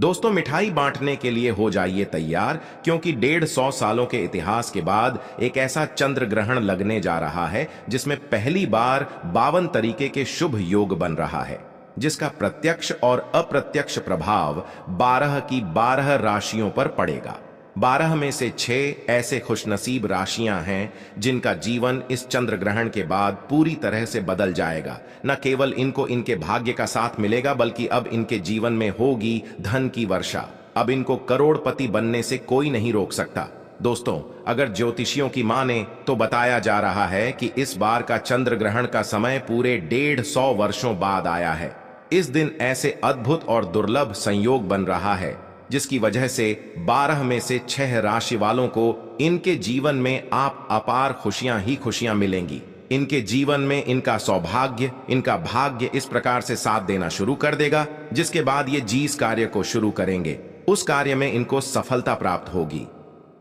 दोस्तों, मिठाई बांटने के लिए हो जाइए तैयार, क्योंकि 150 सालों के इतिहास के बाद एक ऐसा चंद्र ग्रहण लगने जा रहा है जिसमें पहली बार 52 तरीके के शुभ योग बन रहा है, जिसका प्रत्यक्ष और अप्रत्यक्ष प्रभाव 12 की 12 राशियों पर पड़ेगा। 12 में से 6 ऐसे खुशनसीब राशियां हैं जिनका जीवन इस चंद्र ग्रहण के बाद पूरी तरह से बदल जाएगा। न केवल इनको इनके भाग्य का साथ मिलेगा, बल्कि अब इनके जीवन में होगी धन की वर्षा। अब इनको करोड़पति बनने से कोई नहीं रोक सकता। दोस्तों, अगर ज्योतिषियों की माने तो बताया जा रहा है कि इस बार का चंद्र ग्रहण का समय पूरे 150 वर्षों बाद आया है। इस दिन ऐसे अद्भुत और दुर्लभ संयोग बन रहा है जिसकी वजह से 12 में से 6 राशि वालों को इनके जीवन में आप अपार खुशियां ही खुशियां मिलेंगी। इनके जीवन में इनका सौभाग्य, इनका भाग्य इस प्रकार से साथ देना शुरू कर देगा, जिसके बाद ये जिस कार्य को शुरू करेंगे उस कार्य में इनको सफलता प्राप्त होगी।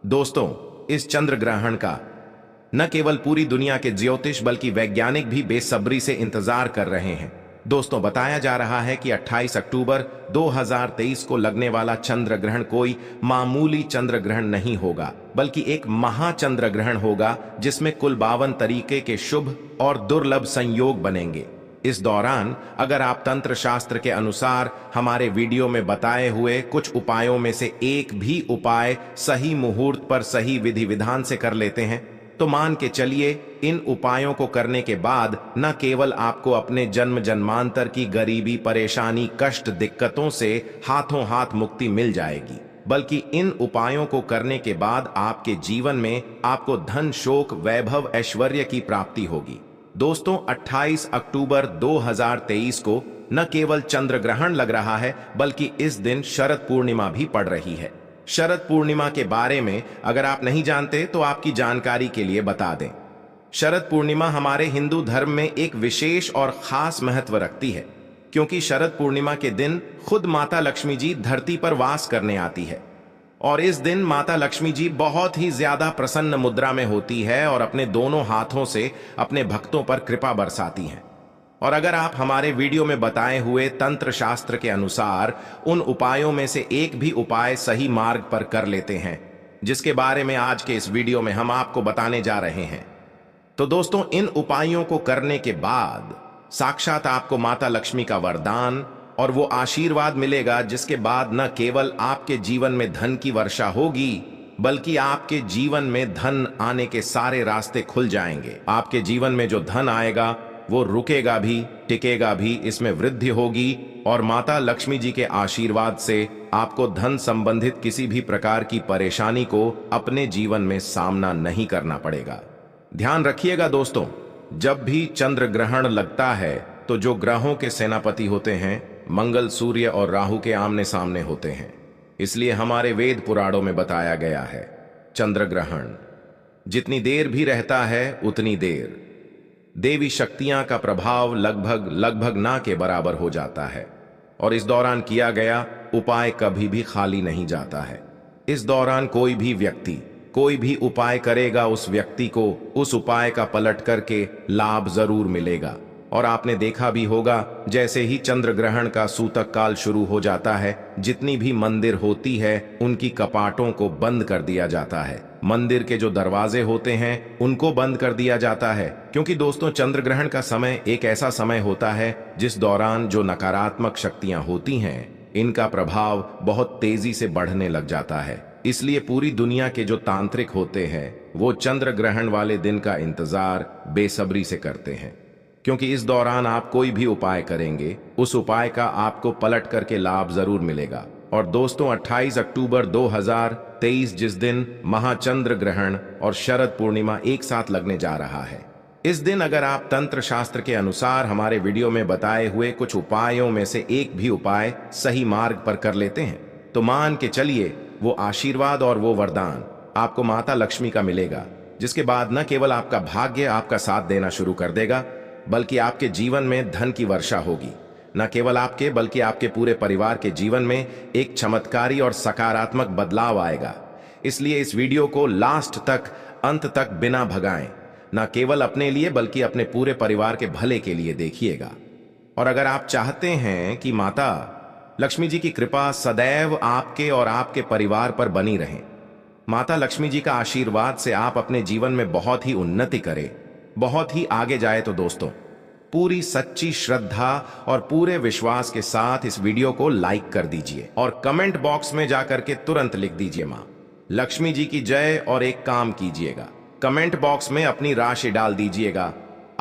दोस्तों, इस चंद्र ग्रहण का न केवल पूरी दुनिया के ज्योतिष बल्कि वैज्ञानिक भी बेसब्री से इंतजार कर रहे हैं। दोस्तों, बताया जा रहा है कि 28 अक्टूबर 2023 को लगने वाला चंद्र ग्रहण कोई मामूली चंद्र ग्रहण नहीं होगा, बल्कि एक महाचंद्र ग्रहण होगा जिसमें कुल 52 तरीके के शुभ और दुर्लभ संयोग बनेंगे। इस दौरान अगर आप तंत्र शास्त्र के अनुसार हमारे वीडियो में बताए हुए कुछ उपायों में से एक भी उपाय सही मुहूर्त पर सही विधि विधान से कर लेते हैं तो मान के चलिए इन उपायों को करने के बाद न केवल आपको अपने जन्म जन्मांतर की गरीबी, परेशानी, कष्ट, दिक्कतों से हाथों हाथ मुक्ति मिल जाएगी, बल्कि इन उपायों को करने के बाद आपके जीवन में आपको धन, शोक, वैभव, ऐश्वर्य की प्राप्ति होगी। दोस्तों, 28 अक्टूबर 2023 को न केवल चंद्र ग्रहण लग रहा है, बल्कि इस दिन शरद पूर्णिमा भी पड़ रही है। शरद पूर्णिमा के बारे में अगर आप नहीं जानते तो आपकी जानकारी के लिए बता दें। शरद पूर्णिमा हमारे हिंदू धर्म में एक विशेष और खास महत्व रखती है, क्योंकि शरद पूर्णिमा के दिन खुद माता लक्ष्मी जी धरती पर वास करने आती है और इस दिन माता लक्ष्मी जी बहुत ही ज्यादा प्रसन्न मुद्रा में होती है और अपने दोनों हाथों से अपने भक्तों पर कृपा बरसाती हैं। और अगर आप हमारे वीडियो में बताए हुए तंत्र शास्त्र के अनुसार उन उपायों में से एक भी उपाय सही मार्ग पर कर लेते हैं, जिसके बारे में आज के इस वीडियो में हम आपको बताने जा रहे हैं, तो दोस्तों, इन उपायों को करने के बाद साक्षात आपको माता लक्ष्मी का वरदान और वो आशीर्वाद मिलेगा, जिसके बाद न केवल आपके जीवन में धन की वर्षा होगी, बल्कि आपके जीवन में धन आने के सारे रास्ते खुल जाएंगे। आपके जीवन में जो धन आएगा वो रुकेगा भी, टिकेगा भी, इसमें वृद्धि होगी और माता लक्ष्मी जी के आशीर्वाद से आपको धन संबंधित किसी भी प्रकार की परेशानी को अपने जीवन में सामना नहीं करना पड़ेगा। ध्यान रखिएगा दोस्तों, जब भी चंद्र ग्रहण लगता है तो जो ग्रहों के सेनापति होते हैं मंगल, सूर्य और राहु के आमने सामने होते हैं। इसलिए हमारे वेद पुराणों में बताया गया है, चंद्र ग्रहण जितनी देर भी रहता है उतनी देर देवी शक्तियां का प्रभाव लगभग ना के बराबर हो जाता है और इस दौरान किया गया उपाय कभी भी खाली नहीं जाता है। इस दौरान कोई भी व्यक्ति कोई भी उपाय करेगा, उस व्यक्ति को उस उपाय का पलट करके लाभ जरूर मिलेगा। और आपने देखा भी होगा, जैसे ही चंद्र ग्रहण का सूतक काल शुरू हो जाता है, जितनी भी मंदिर होती है उनकी कपाटों को बंद कर दिया जाता है। मंदिर के जो दरवाजे होते हैं उनको बंद कर दिया जाता है, क्योंकि दोस्तों, चंद्र ग्रहण का समय एक ऐसा समय होता है जिस दौरान जो नकारात्मक शक्तियां होती हैं इनका प्रभाव बहुत तेजी से बढ़ने लग जाता है। इसलिए पूरी दुनिया के जो तांत्रिक होते हैं वो चंद्र ग्रहण वाले दिन का इंतजार बेसब्री से करते हैं, क्योंकि इस दौरान आप कोई भी उपाय करेंगे उस उपाय का आपको पलट करके लाभ जरूर मिलेगा। और दोस्तों, 28 अक्टूबर 2023 जिस दिन महाचंद्र ग्रहण और शरद पूर्णिमा एक साथ लगने जा रहा है, इस दिन अगर आप तंत्र शास्त्र के अनुसार हमारे वीडियो में बताए हुए कुछ उपायों में से एक भी उपाय सही मार्ग पर कर लेते हैं तो मान के चलिए वो आशीर्वाद और वो वरदान आपको माता लक्ष्मी का मिलेगा, जिसके बाद न केवल आपका भाग्य आपका साथ देना शुरू कर देगा, बल्कि आपके जीवन में धन की वर्षा होगी। न केवल आपके बल्कि आपके पूरे परिवार के जीवन में एक चमत्कारी और सकारात्मक बदलाव आएगा। इसलिए इस वीडियो को लास्ट तक, अंत तक बिना भगाएं, न केवल अपने लिए बल्कि अपने पूरे परिवार के भले के लिए देखिएगा। और अगर आप चाहते हैं कि माता लक्ष्मी जी की कृपा सदैव आपके और आपके परिवार पर बनी रहे। माता लक्ष्मी जी का आशीर्वाद से आप अपने जीवन में बहुत ही उन्नति करें, बहुत ही आगे जाए। तो दोस्तों, पूरी सच्ची श्रद्धा और पूरे विश्वास के साथ इस वीडियो को लाइक कर दीजिए और कमेंट बॉक्स में जाकर के तुरंत लिख दीजिए मां लक्ष्मी जी की जय। और एक काम कीजिएगा, कमेंट बॉक्स में अपनी राशि डाल दीजिएगा।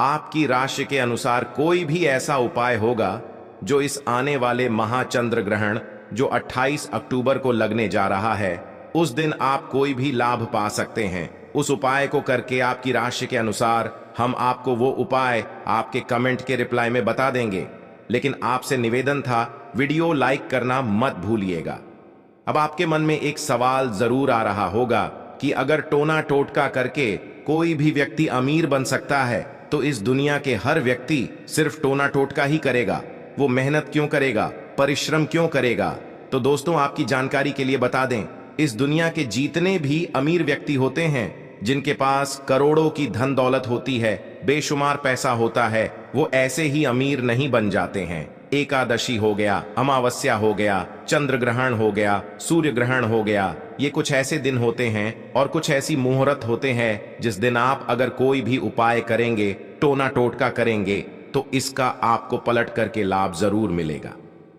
आपकी राशि के अनुसार कोई भी ऐसा उपाय होगा जो इस आने वाले महाचंद्र ग्रहण जो 28 अक्टूबर को लगने जा रहा है, उस दिन आप कोई भी लाभ पा सकते हैं। उस उपाय को करके आपकी राशि के अनुसार हम आपको वो उपाय आपके कमेंट के रिप्लाई में बता देंगे। लेकिन आपसे निवेदन था, वीडियो लाइक करना मत भूलिएगा। अब आपके मन में एक सवाल जरूर आ रहा होगा कि अगर टोना टोटका करके कोई भी व्यक्ति अमीर बन सकता है, तो इस दुनिया के हर व्यक्ति सिर्फ टोना टोटका ही करेगा, वो मेहनत क्यों करेगा, परिश्रम क्यों करेगा? तो दोस्तों, आपकी जानकारी के लिए बता दें, इस दुनिया के जितने भी अमीर व्यक्ति होते हैं, जिनके पास करोड़ों की धन दौलत होती है, बेशुमार पैसा होता है, वो ऐसे ही अमीर नहीं बन जाते हैं। एकादशी हो गया, अमावस्या हो गया, चंद्र ग्रहण हो गया, सूर्य ग्रहण हो गया, ये कुछ ऐसे दिन होते हैं और कुछ ऐसी मुहूर्त होते हैं जिस दिन आप अगर कोई भी उपाय करेंगे, टोना टोटका करेंगे, तो इसका आपको पलट करके लाभ जरूर मिलेगा।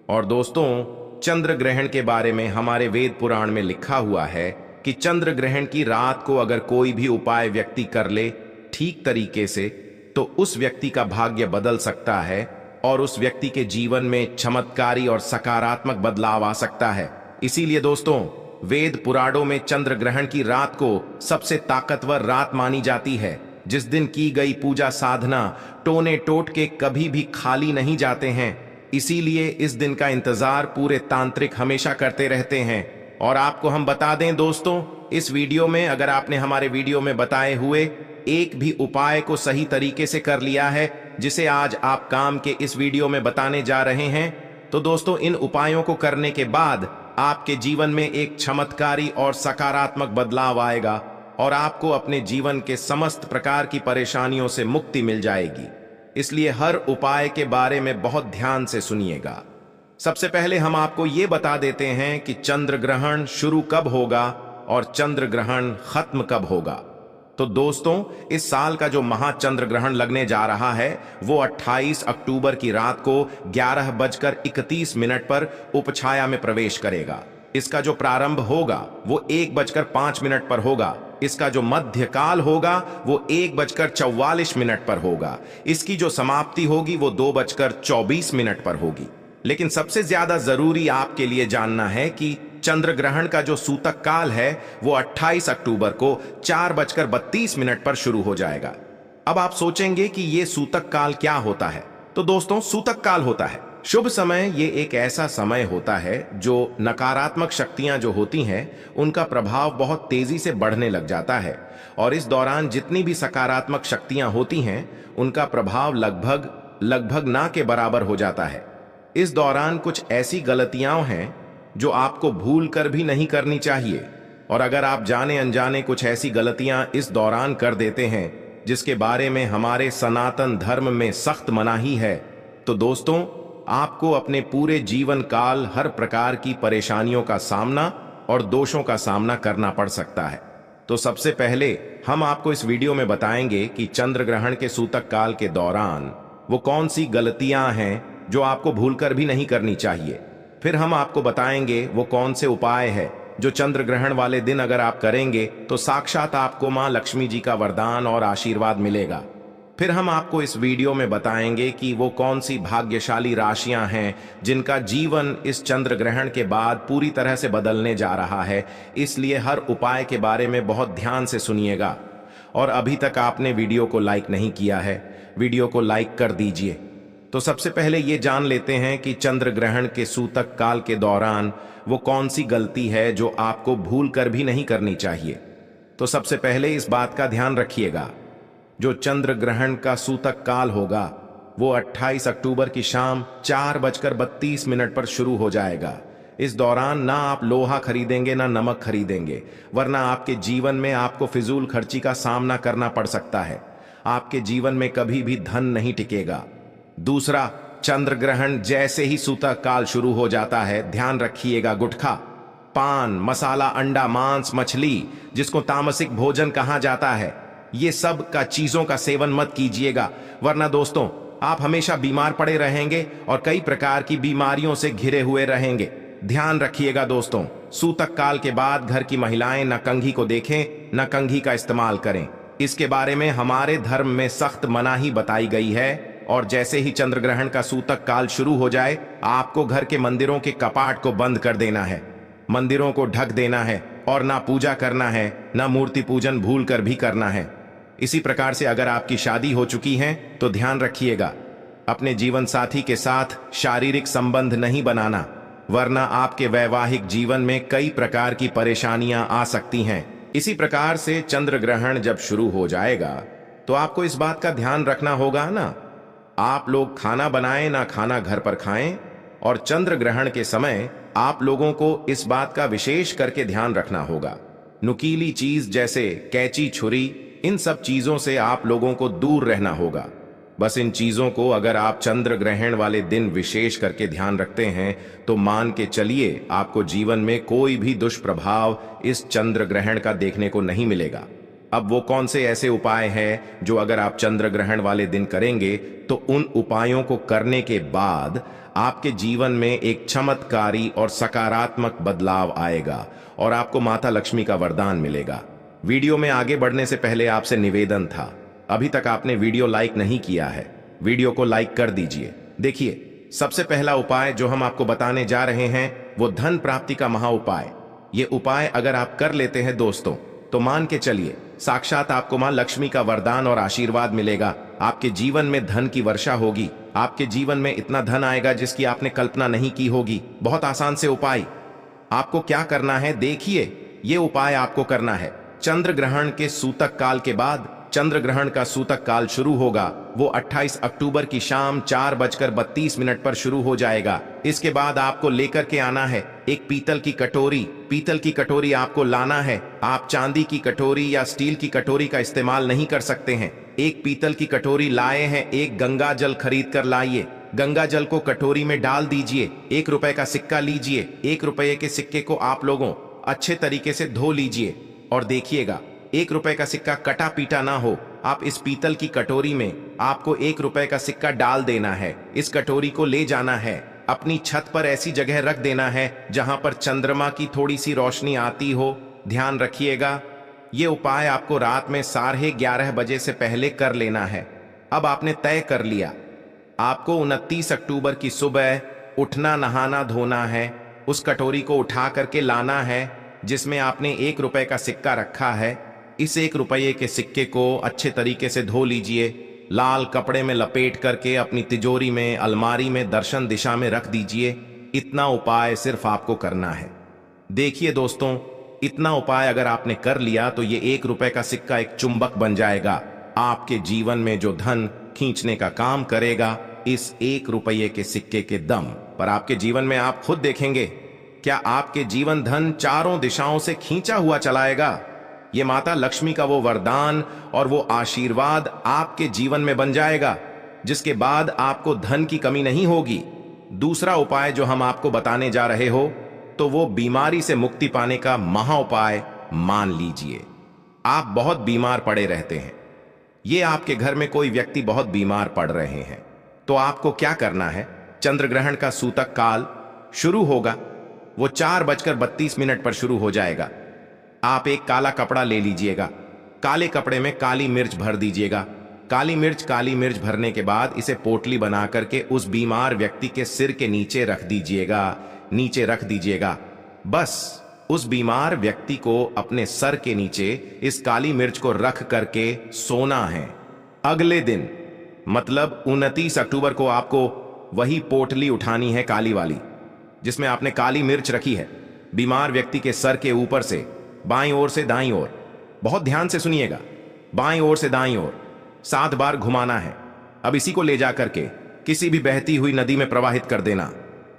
और दोस्तों, चंद्र ग्रहण के बारे में हमारे वेद पुराण में लिखा हुआ है कि चंद्र ग्रहण की रात को अगर कोई भी उपाय व्यक्ति कर ले ठीक तरीके से, तो उस व्यक्ति का भाग्य बदल सकता है और उस व्यक्ति के जीवन में चमत्कारी और सकारात्मक बदलाव आ सकता है। इसीलिए दोस्तों, वेद पुराणों में चंद्र ग्रहण की रात को सबसे ताकतवर रात मानी जाती है, जिस दिन की गई पूजा साधना टोने टोटके कभी भी खाली नहीं जाते हैं। इसीलिए इस दिन का इंतजार पूरे तांत्रिक हमेशा करते रहते हैं। और आपको हम बता दें दोस्तों, इस वीडियो में अगर आपने हमारे वीडियो में बताए हुए एक भी उपाय को सही तरीके से कर लिया है, जिसे आज आप काम के इस वीडियो में बताने जा रहे हैं, तो दोस्तों, इन उपायों को करने के बाद आपके जीवन में एक चमत्कारी और सकारात्मक बदलाव आएगा और आपको अपने जीवन के समस्त प्रकार की परेशानियों से मुक्ति मिल जाएगी। इसलिए हर उपाय के बारे में बहुत ध्यान से सुनिएगा। सबसे पहले हम आपको ये बता देते हैं कि चंद्र ग्रहण शुरू कब होगा और चंद्र ग्रहण खत्म कब होगा। तो दोस्तों, इस साल का जो महाचंद्र ग्रहण लगने जा रहा है, वो 28 अक्टूबर की रात को 11:31 पर उपछाया में प्रवेश करेगा। इसका जो प्रारंभ होगा वो 1:05 पर होगा। इसका जो मध्यकाल होगा वो 1:44 पर होगा। इसकी जो समाप्ति होगी वो 2:24 पर होगी। लेकिन सबसे ज्यादा जरूरी आपके लिए जानना है कि चंद्र ग्रहण का जो सूतक काल है वो 28 अक्टूबर को 4:32 पर शुरू हो जाएगा। अब आप सोचेंगे कि ये सूतक काल क्या होता है? तो दोस्तों, सूतक काल होता है शुभ समय। ये एक ऐसा समय होता है जो नकारात्मक शक्तियां जो होती हैं, उनका प्रभाव बहुत तेजी से बढ़ने लग जाता है। और इस दौरान जितनी भी सकारात्मक शक्तियां होती हैं, उनका प्रभाव लगभग ना के बराबर हो जाता है। इस दौरान कुछ ऐसी गलतियां हैं जो आपको भूल कर भी नहीं करनी चाहिए। और अगर आप जाने अनजाने कुछ ऐसी गलतियां इस दौरान कर देते हैं जिसके बारे में हमारे सनातन धर्म में सख्त मनाही है, तो दोस्तों, आपको अपने पूरे जीवन काल हर प्रकार की परेशानियों का सामना और दोषों का सामना करना पड़ सकता है। तो सबसे पहले हम आपको इस वीडियो में बताएंगे कि चंद्र ग्रहण के सूतक काल के दौरान वो कौन सी गलतियां हैं जो आपको भूलकर भी नहीं करनी चाहिए। फिर हम आपको बताएंगे वो कौन से उपाय है जो चंद्र ग्रहण वाले दिन अगर आप करेंगे तो साक्षात आपको मां लक्ष्मी जी का वरदान और आशीर्वाद मिलेगा। फिर हम आपको इस वीडियो में बताएंगे कि वो कौन सी भाग्यशाली राशियां हैं जिनका जीवन इस चंद्र ग्रहण के बाद पूरी तरह से बदलने जा रहा है। इसलिए हर उपाय के बारे में बहुत ध्यान से सुनिएगा। और अभी तक आपने वीडियो को लाइक नहीं किया है, वीडियो को लाइक कर दीजिए। तो सबसे पहले ये जान लेते हैं कि चंद्र ग्रहण के सूतक काल के दौरान वो कौन सी गलती है जो आपको भूल कर भी नहीं करनी चाहिए। तो सबसे पहले इस बात का ध्यान रखिएगा, जो चंद्र ग्रहण का सूतक काल होगा वो 28 अक्टूबर की शाम 4:32 पर शुरू हो जाएगा। इस दौरान ना आप लोहा खरीदेंगे ना नमक खरीदेंगे, वरना आपके जीवन में आपको फिजूल खर्ची का सामना करना पड़ सकता है। आपके जीवन में कभी भी धन नहीं टिकेगा। दूसरा, चंद्र ग्रहण जैसे ही सूतक काल शुरू हो जाता है, ध्यान रखिएगा, गुटखा, पान, मसाला, अंडा, मांस, मछली, जिसको तामसिक भोजन कहा जाता है, ये सब का चीजों का सेवन मत कीजिएगा, वरना दोस्तों आप हमेशा बीमार पड़े रहेंगे और कई प्रकार की बीमारियों से घिरे हुए रहेंगे। ध्यान रखिएगा दोस्तों, सूतक काल के बाद घर की महिलाएं न कंघी को देखें, न कंघी का इस्तेमाल करें। इसके बारे में हमारे धर्म में सख्त मनाही बताई गई है। और जैसे ही चंद्र ग्रहण का सूतक काल शुरू हो जाए, आपको घर के मंदिरों के कपाट को बंद कर देना है, मंदिरों को ढक देना है और ना पूजा करना है, ना मूर्ति पूजन भूल कर भी करना है। इसी प्रकार से अगर आपकी शादी हो चुकी है तो ध्यान रखिएगा, अपने जीवन साथी के साथ शारीरिक संबंध नहीं बनाना, वरना आपके वैवाहिक जीवन में कई प्रकार की परेशानियां आ सकती हैं। इसी प्रकार से चंद्र ग्रहण जब शुरू हो जाएगा तो आपको इस बात का ध्यान रखना होगा ना, आप लोग खाना बनाएं ना खाना घर पर खाएं। और चंद्र ग्रहण के समय आप लोगों को इस बात का विशेष करके ध्यान रखना होगा, नुकीली चीज जैसे कैंची, छुरी, इन सब चीजों से आप लोगों को दूर रहना होगा। बस इन चीजों को अगर आप चंद्र ग्रहण वाले दिन विशेष करके ध्यान रखते हैं तो मान के चलिए आपको जीवन में कोई भी दुष्प्रभाव इस चंद्र ग्रहण का देखने को नहीं मिलेगा। अब वो कौन से ऐसे उपाय हैं जो अगर आप चंद्र ग्रहण वाले दिन करेंगे तो उन उपायों को करने के बाद आपके जीवन में एक चमत्कारी और सकारात्मक बदलाव आएगा और आपको माता लक्ष्मी का वरदान मिलेगा। वीडियो में आगे बढ़ने से पहले आपसे निवेदन था, अभी तक आपने वीडियो लाइक नहीं किया है, वीडियो को लाइक कर दीजिए। देखिए, सबसे पहला उपाय जो हम आपको बताने जा रहे हैं वो धन प्राप्ति का महा उपाय। ये उपाय अगर आप कर लेते हैं दोस्तों तो मान के चलिए साक्षात आपको मां लक्ष्मी का वरदान और आशीर्वाद मिलेगा। आपके जीवन में धन की वर्षा होगी, आपके जीवन में इतना धन आएगा जिसकी आपने कल्पना नहीं की होगी। बहुत आसान से उपाय, आपको क्या करना है देखिए, ये उपाय आपको करना है। चंद्र ग्रहण के सूतक काल के बाद चंद्र ग्रहण का सूतक काल शुरू होगा, वो 28 अक्टूबर की शाम 4:32 पर शुरू हो जाएगा। इसके बाद आपको लेकर के आना है एक पीतल की कटोरी। पीतल की कटोरी आपको लाना है, आप चांदी की कटोरी या स्टील की कटोरी का इस्तेमाल नहीं कर सकते हैं। एक पीतल की कटोरी लाए हैं, एक गंगा जल खरीद कर लाइए, गंगा जल को कटोरी में डाल दीजिए, 1 रुपए का सिक्का लीजिए, 1 रुपए के सिक्के को आप लोगों अच्छे तरीके से धो लीजिए और देखिएगा 1 रुपए का सिक्का कटा पीटा ना हो। आप इस पीतल की कटोरी में आपको 1 रुपए का सिक्का डाल देना है। इस कटोरी को ले जाना है, अपनी छत पर ऐसी जगह रख देना है जहां पर चंद्रमा की थोड़ी सी रोशनी आती हो। ध्यान रखिएगा, ये उपाय आपको रात में 11:30 बजे से पहले कर लेना है। अब आपने तय कर लिया, आपको 29 अक्टूबर की सुबह उठना, नहाना, धोना है, उस कटोरी को उठा करके लाना है जिसमें आपने 1 रुपए का सिक्का रखा है। इस 1 रुपये के सिक्के को अच्छे तरीके से धो लीजिए, लाल कपड़े में लपेट करके अपनी तिजोरी में, अलमारी में दर्शन दिशा में रख दीजिए। इतना उपाय सिर्फ आपको करना है। देखिए दोस्तों, इतना उपाय अगर आपने कर लिया तो ये 1 रुपए का सिक्का एक चुंबक बन जाएगा, आपके जीवन में जो धन खींचने का काम करेगा इस 1 रुपये के सिक्के के दम पर। आपके जीवन में आप खुद देखेंगे क्या आपके जीवन धन चारों दिशाओं से खींचा हुआ चलाएगा। ये माता लक्ष्मी का वो वरदान और वो आशीर्वाद आपके जीवन में बन जाएगा, जिसके बाद आपको धन की कमी नहीं होगी। दूसरा उपाय जो हम आपको बताने जा रहे हो तो वो बीमारी से मुक्ति पाने का महा उपाय। मान लीजिए आप बहुत बीमार पड़े रहते हैं, ये आपके घर में कोई व्यक्ति बहुत बीमार पड़ रहे हैं, तो आपको क्या करना है, चंद्र ग्रहण का सूतक काल शुरू होगा, वो 4:32 पर शुरू हो जाएगा। आप एक काला कपड़ा ले लीजिएगा, काले कपड़े में काली मिर्च भर दीजिएगा। काली मिर्च भरने के बाद इसे पोटली बना करके उस बीमार व्यक्ति के सिर के नीचे रख दीजिएगा। बस उस बीमार व्यक्ति को अपने सर के नीचे इस काली मिर्च को रख करके सोना है। अगले दिन मतलब 29 अक्टूबर को आपको वही पोटली उठानी है, काली वाली, जिसमें आपने काली मिर्च रखी है, बीमार व्यक्ति के सर के ऊपर से बाईं ओर से दाईं ओर, बहुत ध्यान से सुनिएगा, बाईं ओर से दाईं ओर 7 बार घुमाना है। अब इसी को ले जा करके किसी भी बहती हुई नदी में प्रवाहित कर देना।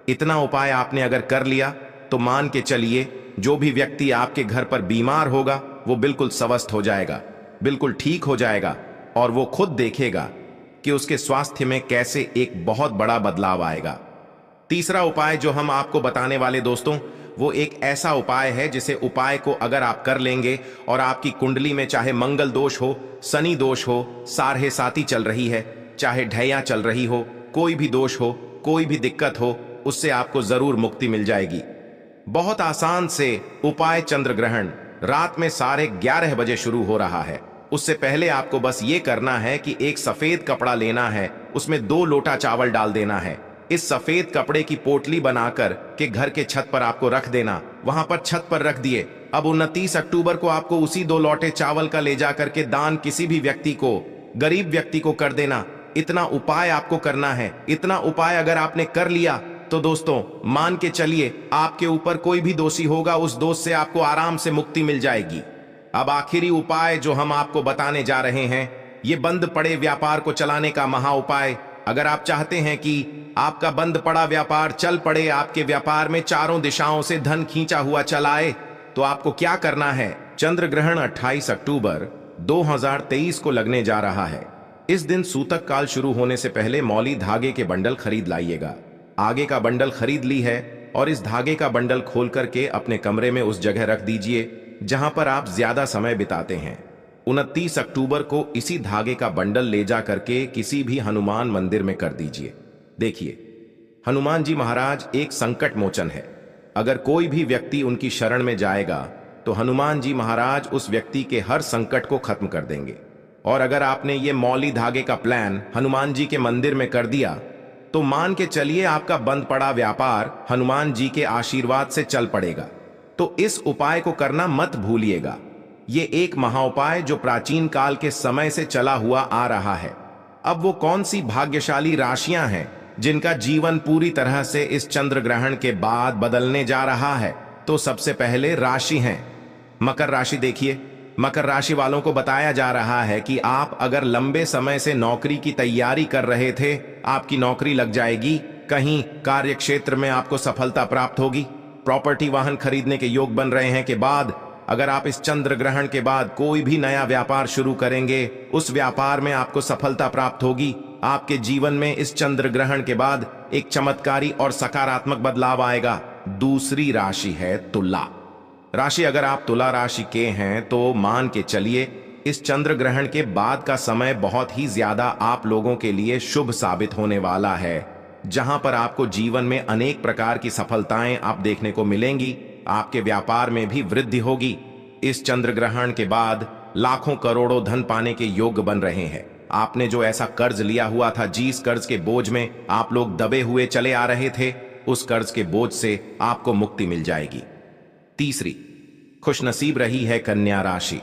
इतना उपाय आपने अगर कर लिया तो मान के चलिए जो भी व्यक्ति आपके घर पर बीमार होगा वो बिल्कुल स्वस्थ हो जाएगा, बिल्कुल ठीक हो जाएगा और वो खुद देखेगा कि उसके स्वास्थ्य में कैसे एक बहुत बड़ा बदलाव आएगा। तीसरा उपाय जो हम आपको बताने वाले दोस्तों, वो एक ऐसा उपाय है जिसे उपाय को अगर आप कर लेंगे और आपकी कुंडली में चाहे मंगल दोष हो, शनि दोष हो, सारहे साती चल रही है, चाहे ढैया चल रही हो, कोई भी दोष हो, कोई भी दिक्कत हो, उससे आपको जरूर मुक्ति मिल जाएगी। बहुत आसान से उपाय चंद्र ग्रहण रात में 11:30 बजे शुरू हो रहा है। उससे पहले आपको बस ये करना है कि एक सफेद कपड़ा लेना है, उसमें 2 लोटा चावल डाल देना है। इस सफेद कपड़े की पोटली बनाकर के घर के छत पर आपको रख देना, वहां पर छत पर रख दिए। अब 29 अक्टूबर को आपको उसी 2 लोटे चावल का ले जाकर के दान किसी भी व्यक्ति को, गरीब व्यक्ति को कर देना। इतना उपाय आपको करना है। इतना उपाय अगर आपने कर लिया तो दोस्तों मान के चलिए आपके ऊपर कोई भी दोषी होगा, उस दोष से आपको आराम से मुक्ति मिल जाएगी। अब आखिरी उपाय जो हम आपको बताने जा रहे हैं, ये बंद पड़े व्यापार को चलाने का महा उपाय। अगर आप चाहते हैं कि आपका बंद पड़ा व्यापार चल पड़े, आपके व्यापार में चारों दिशाओं से धन खींचा हुआ चलाए, तो आपको क्या करना है? चंद्र ग्रहण 28 अक्टूबर 2023 को लगने जा रहा है। इस दिन सूतक काल शुरू होने से पहले मौली धागे के बंडल खरीद लाइएगा। आगे का बंडल खरीद ली है और इस धागे का बंडल खोल करके अपने कमरे में उस जगह रख दीजिए जहां पर आप ज्यादा समय बिताते हैं। 29 अक्टूबर को इसी धागे का बंडल ले जा करके किसी भी हनुमान मंदिर में कर दीजिए। देखिए, हनुमान जी महाराज एक संकट मोचन है। अगर कोई भी व्यक्ति उनकी शरण में जाएगा तो हनुमान जी महाराज उस व्यक्ति के हर संकट को खत्म कर देंगे। और अगर आपने ये मौली धागे का प्लान हनुमान जी के मंदिर में कर दिया तो मान के चलिए आपका बंद पड़ा व्यापार हनुमान जी के आशीर्वाद से चल पड़ेगा। तो इस उपाय को करना मत भूलिएगा। ये एक महाउपाय जो प्राचीन काल के समय से चला हुआ आ रहा है। अब वो कौन सी भाग्यशाली राशियां हैं जिनका जीवन पूरी तरह से इस चंद्र ग्रहण के बाद बदलने जा रहा है? तो सबसे पहले राशि हैं मकर राशि। देखिए, मकर राशि वालों को बताया जा रहा है कि आप अगर लंबे समय से नौकरी की तैयारी कर रहे थे, आपकी नौकरी लग जाएगी। कहीं कार्य क्षेत्र में आपको सफलता प्राप्त होगी। प्रॉपर्टी वाहन खरीदने के योग बन रहे हैं। के बाद अगर आप इस चंद्र ग्रहण के बाद कोई भी नया व्यापार शुरू करेंगे, उस व्यापार में आपको सफलता प्राप्त होगी। आपके जीवन में इस चंद्र ग्रहण के बाद एक चमत्कारी और सकारात्मक बदलाव आएगा। दूसरी राशि है तुला राशि। अगर आप तुला राशि के हैं तो मान के चलिए इस चंद्र ग्रहण के बाद का समय बहुत ही ज्यादा आप लोगों के लिए शुभ साबित होने वाला है, जहां पर आपको जीवन में अनेक प्रकार की सफलताएं आप देखने को मिलेंगी। आपके व्यापार में भी वृद्धि होगी। इस चंद्र ग्रहण के बाद लाखों करोड़ों धन पाने के योग बन रहे हैं। आपने जो ऐसा कर्ज लिया हुआ था, जिस कर्ज के बोझ में आप लोग दबे हुए चले आ रहे थे, उस कर्ज के बोझ से आपको मुक्ति मिल जाएगी। तीसरी खुशनसीब रही है कन्या राशि।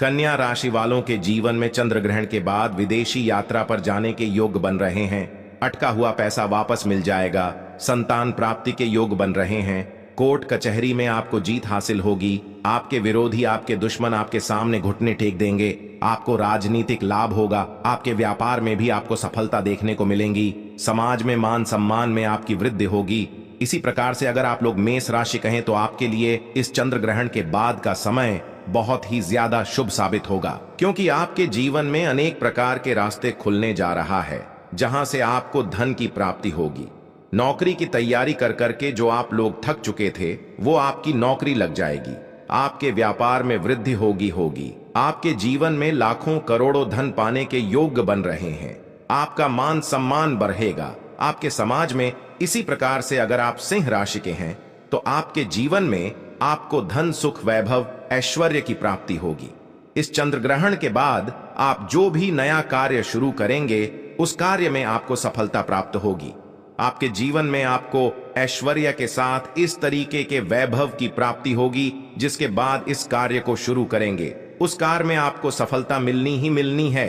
कन्या राशि वालों के जीवन में चंद्र ग्रहण के बाद विदेशी यात्रा पर जाने के योग बन रहे हैं। अटका हुआ पैसा वापस मिल जाएगा। संतान प्राप्ति के योग बन रहे हैं। कोर्ट कचहरी में आपको जीत हासिल होगी। आपके विरोधी, आपके दुश्मन आपके सामने घुटने टेक देंगे। आपको राजनीतिक लाभ होगा। आपके व्यापार में भी आपको सफलता देखने को मिलेंगी। समाज में मान सम्मान में आपकी वृद्धि होगी। इसी प्रकार से अगर आप लोग मेष राशि कहें तो आपके लिए इस चंद्र ग्रहण के बाद का समय बहुत ही ज्यादा शुभ साबित होगा, क्योंकि आपके जीवन में अनेक प्रकार के रास्ते खुलने जा रहा है, जहां से आपको धन की प्राप्ति होगी। नौकरी की तैयारी कर करके जो आप लोग थक चुके थे, वो आपकी नौकरी लग जाएगी। आपके व्यापार में वृद्धि होगी। आपके जीवन में लाखों करोड़ों धन पाने के योग बन रहे हैं। आपका मान सम्मान बढ़ेगा आपके समाज में। इसी प्रकार से अगर आप सिंह राशि के हैं तो आपके जीवन में आपको धन, सुख, वैभव, ऐश्वर्य की प्राप्ति होगी। इस चंद्र ग्रहण के बाद आप जो भी नया कार्य शुरू करेंगे, उस कार्य में आपको सफलता प्राप्त होगी। आपके जीवन में आपको ऐश्वर्य के साथ इस तरीके के वैभव की प्राप्ति होगी, जिसके बाद इस कार्य को शुरू करेंगे, उस कार्य में आपको सफलता मिलनी ही मिलनी है।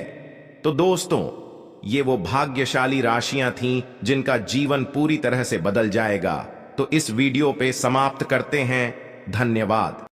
तो दोस्तों, ये वो भाग्यशाली राशियां थीं जिनका जीवन पूरी तरह से बदल जाएगा। तो इस वीडियो पे समाप्त करते हैं। धन्यवाद।